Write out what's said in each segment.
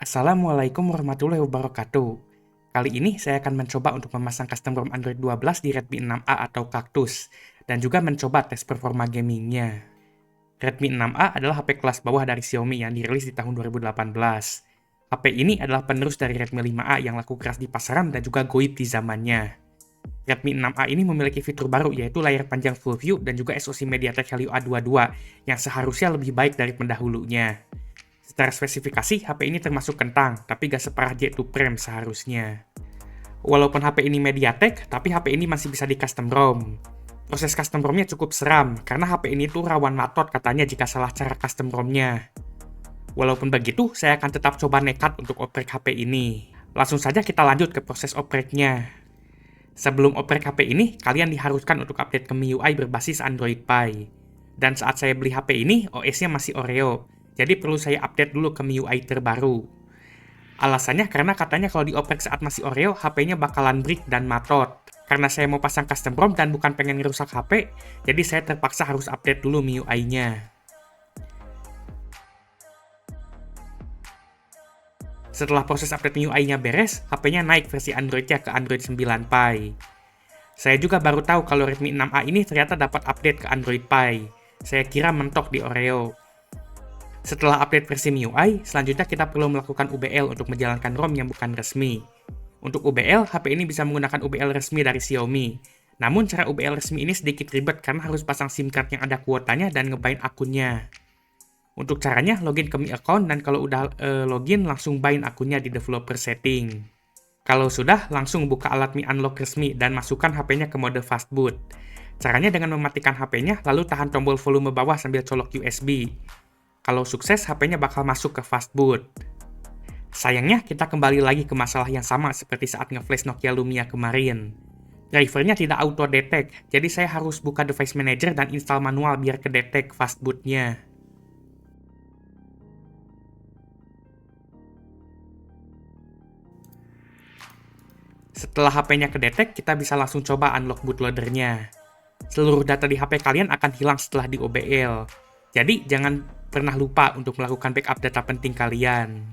Assalamualaikum warahmatullahi wabarakatuh. Kali ini saya akan mencoba untuk memasang custom ROM Android 12 di Redmi 6A atau Cactus, dan juga mencoba tes performa gamingnya. Redmi 6A adalah HP kelas bawah dari Xiaomi yang dirilis di tahun 2018. HP ini adalah penerus dari Redmi 5A yang laku keras di pasaran dan juga goib di zamannya. Redmi 6A ini memiliki fitur baru yaitu layar panjang Full View dan juga SoC MediaTek Helio A22 yang seharusnya lebih baik dari pendahulunya. Secara spesifikasi, HP ini termasuk kentang, tapi gak separah J2 Prime seharusnya. Walaupun HP ini MediaTek, tapi HP ini masih bisa di custom ROM. Proses custom ROM-nya cukup seram, karena HP ini tuh rawan matot katanya jika salah cara custom ROM-nya. Walaupun begitu, saya akan tetap coba nekat untuk oprek HP ini. Langsung saja kita lanjut ke proses opreknya. Sebelum oprek HP ini, kalian diharuskan untuk update ke MIUI berbasis Android Pie. Dan saat saya beli HP ini, OS-nya masih Oreo. Jadi perlu saya update dulu ke MIUI terbaru. Alasannya karena katanya kalau dioprek saat masih Oreo, HP-nya bakalan break dan matot. Karena saya mau pasang custom ROM dan bukan pengen ngerusak HP, jadi saya terpaksa harus update dulu MIUI-nya. Setelah proses update MIUI-nya beres, HP-nya naik versi Android-nya ke Android 9 Pie. Saya juga baru tahu kalau Redmi 6A ini ternyata dapat update ke Android Pie. Saya kira mentok di Oreo. Setelah update versi MIUI, selanjutnya kita perlu melakukan UBL untuk menjalankan ROM yang bukan resmi. Untuk UBL, HP ini bisa menggunakan UBL resmi dari Xiaomi. Namun cara UBL resmi ini sedikit ribet karena harus pasang SIM card yang ada kuotanya dan ngebind akunnya. Untuk caranya, login ke Mi Account dan kalau udah login, langsung bind akunnya di developer setting. Kalau sudah, langsung buka alat Mi Unlock resmi dan masukkan HP-nya ke mode fastboot. Caranya dengan mematikan HP-nya, lalu tahan tombol volume bawah sambil colok USB. Kalau sukses, HP-nya bakal masuk ke fastboot. Sayangnya, kita kembali lagi ke masalah yang sama seperti saat nge-flash Nokia Lumia kemarin. Drivernya tidak auto-detect, jadi saya harus buka device manager dan install manual biar ke-detect fastbootnya. Setelah HP-nya ke-detect, kita bisa langsung coba unlock bootloader-nya. Seluruh data di HP kalian akan hilang setelah di OBL. Jadi, jangan pernah lupa untuk melakukan backup data penting kalian.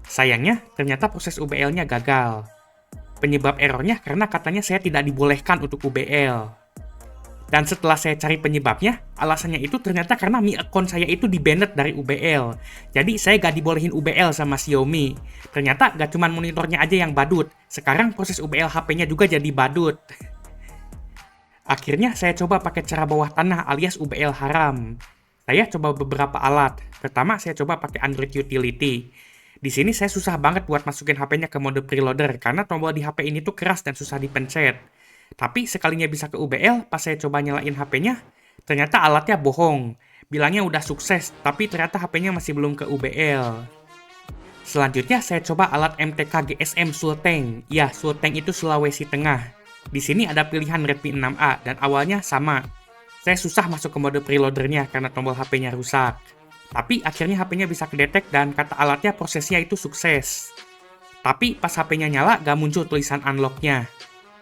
Sayangnya, ternyata proses UBL-nya gagal. Penyebab errornya karena katanya saya tidak dibolehkan untuk UBL. Dan setelah saya cari penyebabnya, alasannya itu ternyata karena Mi account saya itu di-banned dari UBL. Jadi saya gak dibolehin UBL sama Xiaomi. Ternyata gak cuma monitornya aja yang badut. Sekarang proses UBL HP-nya juga jadi badut. Akhirnya saya coba pakai cara bawah tanah alias UBL haram. Saya coba beberapa alat. Pertama saya coba pakai Android Utility. Di sini saya susah banget buat masukin HP-nya ke mode preloader karena tombol di HP ini tuh keras dan susah dipencet. Tapi sekalinya bisa ke UBL, pas saya coba nyalain HP-nya, ternyata alatnya bohong. Bilangnya udah sukses, tapi ternyata HP-nya masih belum ke UBL. Selanjutnya saya coba alat MTK GSM Sulteng. Ya, Sulteng itu Sulawesi Tengah. Di sini ada pilihan Redmi 6A dan awalnya sama. Saya susah masuk ke mode preloadernya karena tombol HP-nya rusak. Tapi akhirnya HP-nya bisa kedetek dan kata alatnya prosesnya itu sukses. Tapi pas HP-nya nyala gak muncul tulisan unlock-nya.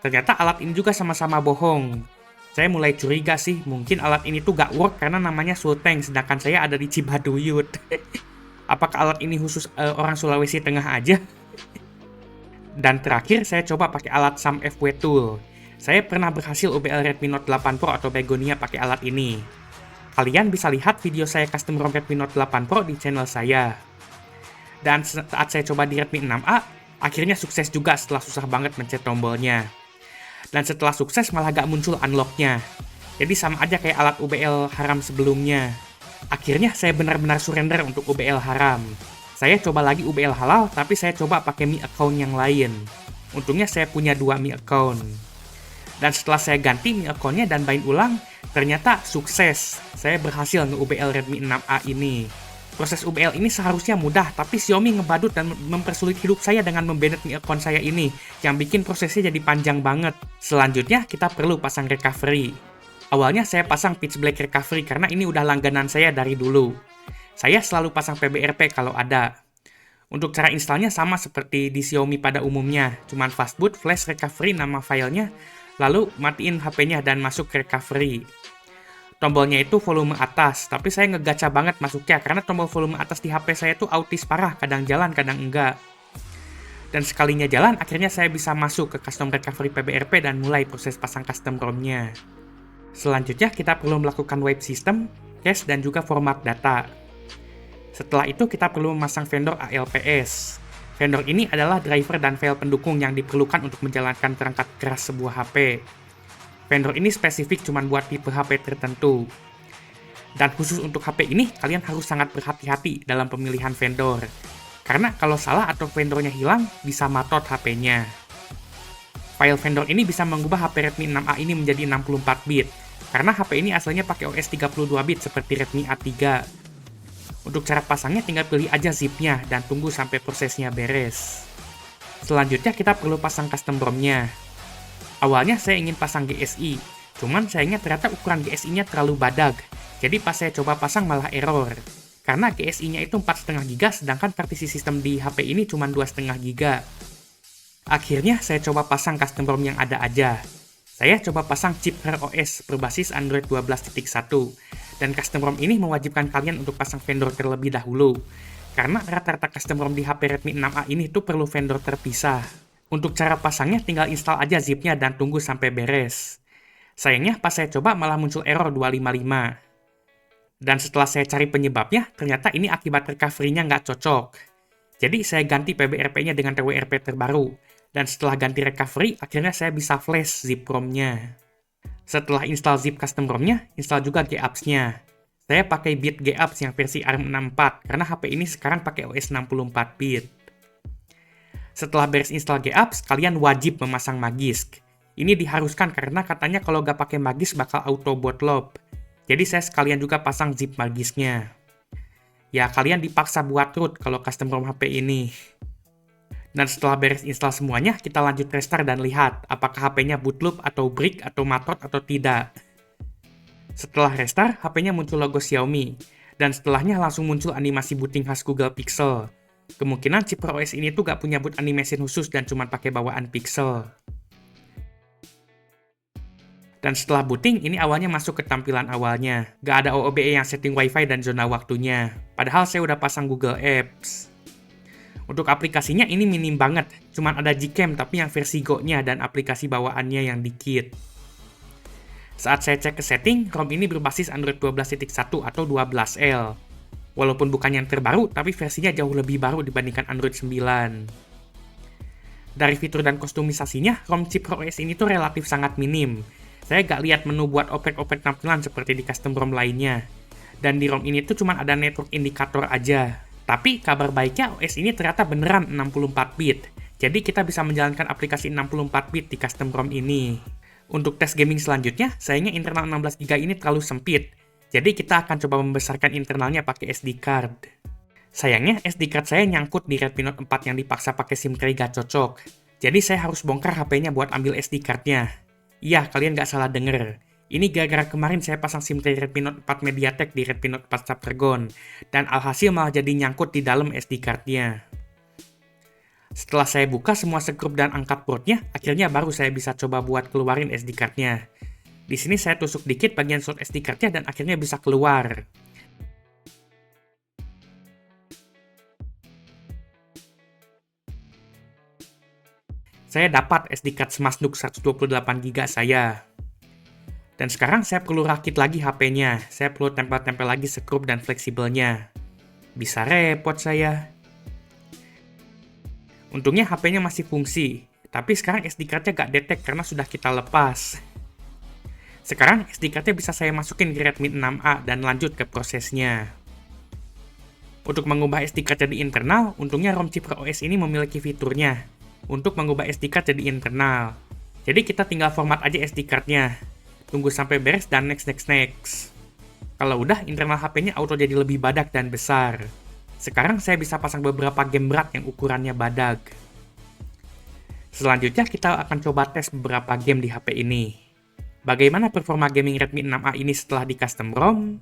Ternyata alat ini juga sama-sama bohong. Saya mulai curiga sih, mungkin alat ini tuh gak work karena namanya Sulteng, sedangkan saya ada di Cibaduyut. Apakah alat ini khusus orang Sulawesi Tengah aja? Dan terakhir, saya coba pakai alat SAM FW Tool. Saya pernah berhasil UBL Redmi Note 8 Pro atau Begonia pakai alat ini. Kalian bisa lihat video saya custom ROM Redmi Note 8 Pro di channel saya. Dan saat saya coba di Redmi 6A, akhirnya sukses juga setelah susah banget mencet tombolnya. Dan setelah sukses malah gak muncul unlock-nya. Jadi sama aja kayak alat UBL haram sebelumnya. Akhirnya saya benar-benar surrender untuk UBL haram. Saya coba lagi UBL halal, tapi saya coba pakai Mi account yang lain. Untungnya saya punya 2 Mi account. Dan setelah saya ganti Mi account-nya dan bind ulang, ternyata sukses. Saya berhasil nge-UBL Redmi 6A ini. Proses UBL ini seharusnya mudah, tapi Xiaomi ngebadut dan mempersulit hidup saya dengan membanet Mi account saya ini, yang bikin prosesnya jadi panjang banget. Selanjutnya, kita perlu pasang recovery. Awalnya saya pasang Pitch Black Recovery karena ini udah langganan saya dari dulu. Saya selalu pasang PBRP kalau ada. Untuk cara installnya sama seperti di Xiaomi pada umumnya, cuman fastboot, flash recovery nama filenya, lalu matiin HP-nya dan masuk ke recovery. Tombolnya itu volume atas, tapi saya ngegaca banget masuknya karena tombol volume atas di HP saya tuh autis parah, kadang jalan, kadang enggak. Dan sekalinya jalan, akhirnya saya bisa masuk ke custom recovery PBRP dan mulai proses pasang custom ROM-nya. Selanjutnya, kita perlu melakukan wipe system, cache, dan juga format data. Setelah itu, kita perlu memasang vendor ALPS. Vendor ini adalah driver dan file pendukung yang diperlukan untuk menjalankan perangkat keras sebuah HP. Vendor ini spesifik cuma buat tipe HP tertentu. Dan khusus untuk HP ini, kalian harus sangat berhati-hati dalam pemilihan vendor. Karena kalau salah atau vendornya hilang, bisa matot HP-nya. File vendor ini bisa mengubah HP Redmi 6A ini menjadi 64 bit. Karena HP ini asalnya pakai OS 32 bit seperti Redmi A3. Untuk cara pasangnya tinggal pilih aja zipnya dan tunggu sampai prosesnya beres. Selanjutnya kita perlu pasang custom ROM-nya. Awalnya saya ingin pasang GSI, cuman sayangnya ternyata ukuran GSI-nya terlalu badag. Jadi pas saya coba pasang malah error. Karena GSI-nya itu 4,5 GB, sedangkan partisi sistem di HP ini cuma 2,5 GB. Akhirnya saya coba pasang custom ROM yang ada aja. Saya coba pasang chip Rare OS berbasis Android 12.1. Dan custom ROM ini mewajibkan kalian untuk pasang vendor terlebih dahulu. Karena rata-rata custom ROM di HP Redmi 6A ini tuh perlu vendor terpisah. Untuk cara pasangnya tinggal install aja zipnya dan tunggu sampai beres. Sayangnya pas saya coba malah muncul error 255. Dan setelah saya cari penyebabnya, ternyata ini akibat recovery-nya nggak cocok. Jadi saya ganti PBRP-nya dengan TWRP terbaru. Dan setelah ganti recovery, akhirnya saya bisa flash zip ROM-nya. Setelah install zip custom ROM-nya, install juga GApps-nya. Saya pakai Bit GApps yang versi ARM64, karena HP ini sekarang pakai OS 64 bit. Setelah beres install GApps, kalian wajib memasang Magisk. Ini diharuskan karena katanya kalau nggak pakai Magisk bakal auto bootloop. Jadi saya sekalian juga pasang zip Magisknya. Ya, kalian dipaksa buat root kalau custom ROM HP ini. Dan setelah beres install semuanya, kita lanjut restart dan lihat apakah HP-nya bootloop atau brick atau matot atau tidak. Setelah restart, HP-nya muncul logo Xiaomi. Dan setelahnya langsung muncul animasi booting khas Google Pixel. Kemungkinan chip OS ini tuh gak punya boot animation khusus dan cuma pakai bawaan Pixel. Dan setelah booting, ini awalnya masuk ke tampilan awalnya. Gak ada OOBE yang setting WiFi dan zona waktunya. Padahal saya udah pasang Google Apps. Untuk aplikasinya ini minim banget. Cuman ada Gcam tapi yang versi Go-nya dan aplikasi bawaannya yang dikit. Saat saya cek ke setting, ROM ini berbasis Android 12.1 atau 12L. Walaupun bukan yang terbaru, tapi versinya jauh lebih baru dibandingkan Android 9. Dari fitur dan kostumisasinya, ROM chip OS ini tuh relatif sangat minim. Saya gak lihat menu buat oprek-oprek tampilan seperti di custom ROM lainnya. Dan di ROM ini tuh cuma ada network indikator aja. Tapi kabar baiknya OS ini ternyata beneran 64 bit. Jadi kita bisa menjalankan aplikasi 64 bit di custom ROM ini. Untuk tes gaming selanjutnya, sayangnya internal 16 GB ini terlalu sempit. Jadi kita akan coba membesarkan internalnya pakai SD card. Sayangnya SD card saya nyangkut di Redmi Note 4 yang dipaksa pakai SIM tray gak cocok. Jadi saya harus bongkar HP-nya buat ambil SD card-nya. Iya, kalian gak salah denger. Ini gara-gara kemarin saya pasang SIM tray Redmi Note 4 MediaTek di Redmi Note 4 Snapdragon. Dan alhasil malah jadi nyangkut di dalam SD card-nya. Setelah saya buka semua sekrup dan angkat portnya, akhirnya baru saya bisa coba buat keluarin SD card-nya. Di sini saya tusuk dikit bagian slot SD card-nya dan akhirnya bisa keluar. Saya dapat SD card SmartNUC 128 GB saya. Dan sekarang saya perlu rakit lagi HP-nya. Saya perlu tempel-tempel lagi sekrup dan fleksibelnya. Bisa repot saya. Untungnya HP-nya masih fungsi. Tapi sekarang SD card-nya gak detect karena sudah kita lepas. Sekarang SD card-nya bisa saya masukin ke Redmi 6A dan lanjut ke prosesnya. Untuk mengubah SD card jadi internal, untungnya ROM chip OS ini memiliki fiturnya. Untuk mengubah SD card jadi internal. Jadi kita tinggal format aja SD card-nya. Tunggu sampai beres dan next. Kalau udah, internal HP-nya auto jadi lebih badak dan besar. Sekarang saya bisa pasang beberapa game berat yang ukurannya badak. Selanjutnya kita akan coba tes beberapa game di HP ini. Bagaimana performa gaming Redmi 6A ini setelah di custom ROM?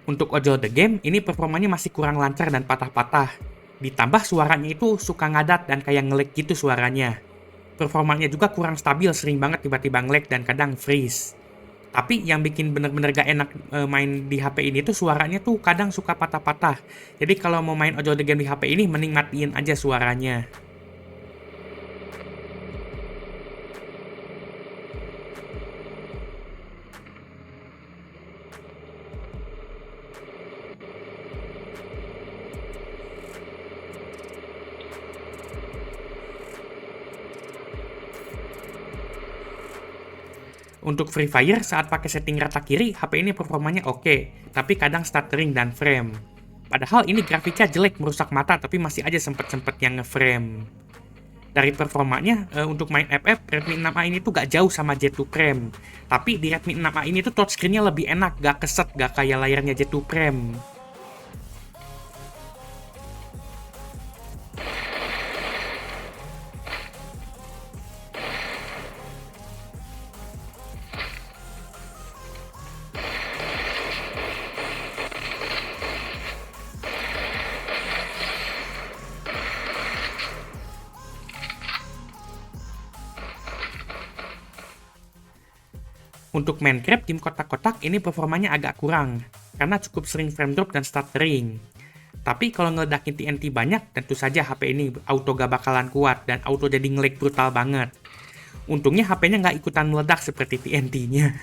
Untuk ojol the game, ini performanya masih kurang lancar dan patah-patah. Ditambah suaranya itu suka ngadat dan kayak nge-lag gitu suaranya. Performanya juga kurang stabil, sering banget tiba-tiba nge-lag dan kadang freeze. Tapi yang bikin bener-bener gak enak main di HP ini tuh suaranya tuh kadang suka patah-patah. Jadi kalau mau main audio the game di HP ini mending matiin aja suaranya. Untuk Free Fire, saat pakai setting rata kiri, HP ini performanya oke, tapi kadang stuttering dan frame. Padahal ini grafiknya jelek, merusak mata, tapi masih aja sempet-sempet yang nge-frame. Dari performanya, untuk main FF, Redmi 6A ini tuh gak jauh sama J2 Prime. Tapi di Redmi 6A ini tuh touchscreen-nya lebih enak, gak keset, gak kayak layarnya J2 Prime. Untuk Minecraft, game kotak-kotak ini performanya agak kurang, karena cukup sering frame drop dan stuttering. Tapi kalau ngeledakin TNT banyak, tentu saja HP ini auto gak bakalan kuat dan auto jadi nge-lag brutal banget. Untungnya HP-nya nggak ikutan meledak seperti TNT-nya.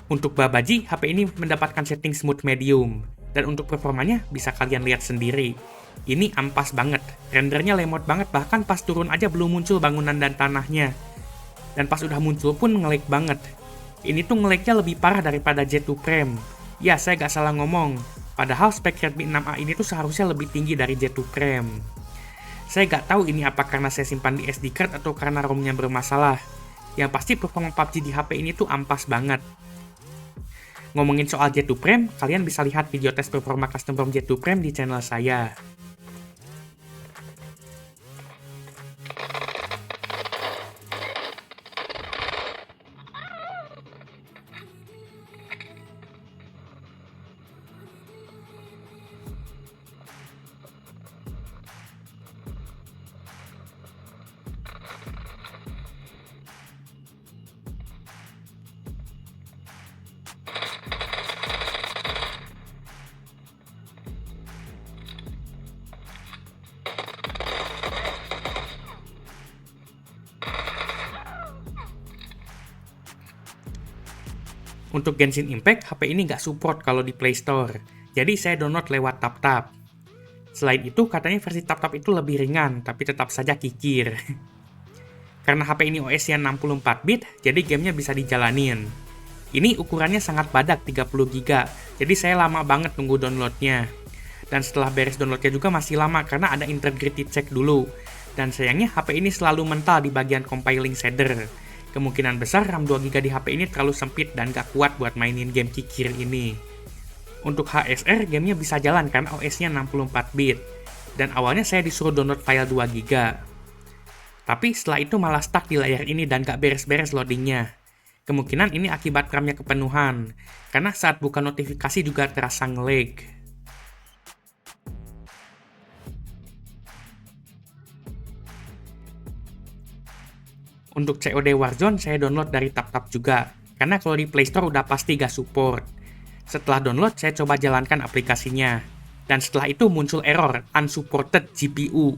Untuk Babaji, HP ini mendapatkan setting smooth medium, dan untuk performanya bisa kalian lihat sendiri. Ini ampas banget, rendernya lemot banget, bahkan pas turun aja belum muncul bangunan dan tanahnya. Dan pas udah muncul pun nge-lag banget. Ini tuh nge-lagnya lebih parah daripada J2 Prime. Ya, saya gak salah ngomong. Padahal spek Redmi 6A ini tuh seharusnya lebih tinggi dari J2 Prime. Saya gak tahu ini apa karena saya simpan di SD card atau karena ROM-nya bermasalah. Yang pasti performa PUBG di HP ini tuh ampas banget. Ngomongin soal J2 Prime, kalian bisa lihat video tes performa custom ROM J2 Prime di channel saya. Untuk Genshin Impact, HP ini nggak support kalau di Play Store. Jadi saya download lewat TapTap. Selain itu, katanya versi TapTap itu lebih ringan, tapi tetap saja kikir. Karena HP ini OS-nya 64-bit, jadi gamenya bisa dijalanin. Ini ukurannya sangat badak, 30GB, jadi saya lama banget nunggu downloadnya. Dan setelah beres downloadnya juga masih lama, karena ada integrity check dulu. Dan sayangnya HP ini selalu mental di bagian compiling shader. Kemungkinan besar RAM 2GB di HP ini terlalu sempit dan gak kuat buat mainin game kikir ini. Untuk HSR, gamenya bisa jalan karena OS-nya 64-bit. Dan awalnya saya disuruh download file 2GB. Tapi setelah itu malah stuck di layar ini dan gak beres-beres loadingnya. Kemungkinan ini akibat RAM-nya kepenuhan, karena saat buka notifikasi juga terasa nge-lag. Untuk COD Warzone, saya download dari TapTap juga, karena kalau di Play Store udah pasti gak support. Setelah download, saya coba jalankan aplikasinya. Dan setelah itu muncul error, unsupported GPU.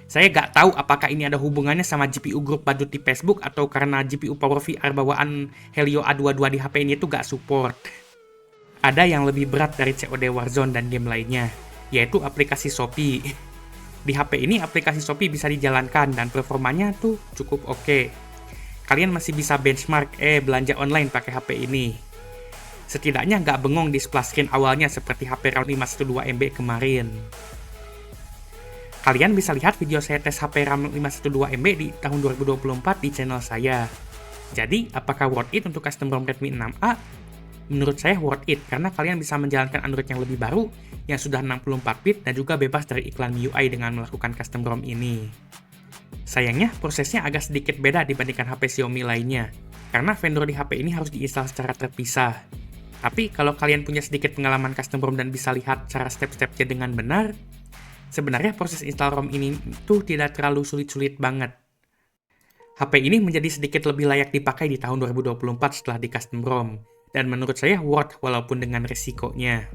Saya gak tahu apakah ini ada hubungannya sama GPU grup badut di Facebook atau karena GPU Power VR bawaan Helio A22 di HP ini tuh gak support. Ada yang lebih berat dari COD Warzone dan game lainnya, yaitu aplikasi Shopee. Di HP ini aplikasi Shopee bisa dijalankan dan performanya tuh cukup oke. Kalian masih bisa benchmark belanja online pakai HP ini. Setidaknya nggak bengong di splash screen awalnya seperti HP RAM 512MB kemarin. Kalian bisa lihat video saya tes HP RAM 512MB di tahun 2024 di channel saya. Jadi, apakah worth it untuk custom ROM Redmi 6A? Menurut saya worth it, karena kalian bisa menjalankan Android yang lebih baru, yang sudah 64-bit dan juga bebas dari iklan MIUI dengan melakukan custom ROM ini. Sayangnya, prosesnya agak sedikit beda dibandingkan HP Xiaomi lainnya. karena vendor di HP ini harus diinstal secara terpisah. Tapi kalau kalian punya sedikit pengalaman custom ROM dan bisa lihat cara step-stepnya dengan benar, sebenarnya proses install ROM ini tuh tidak terlalu sulit-sulit banget. HP ini menjadi sedikit lebih layak dipakai di tahun 2024 setelah di custom ROM, dan menurut saya worth walaupun dengan resikonya.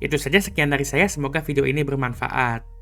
Itu saja sekian dari saya, semoga video ini bermanfaat.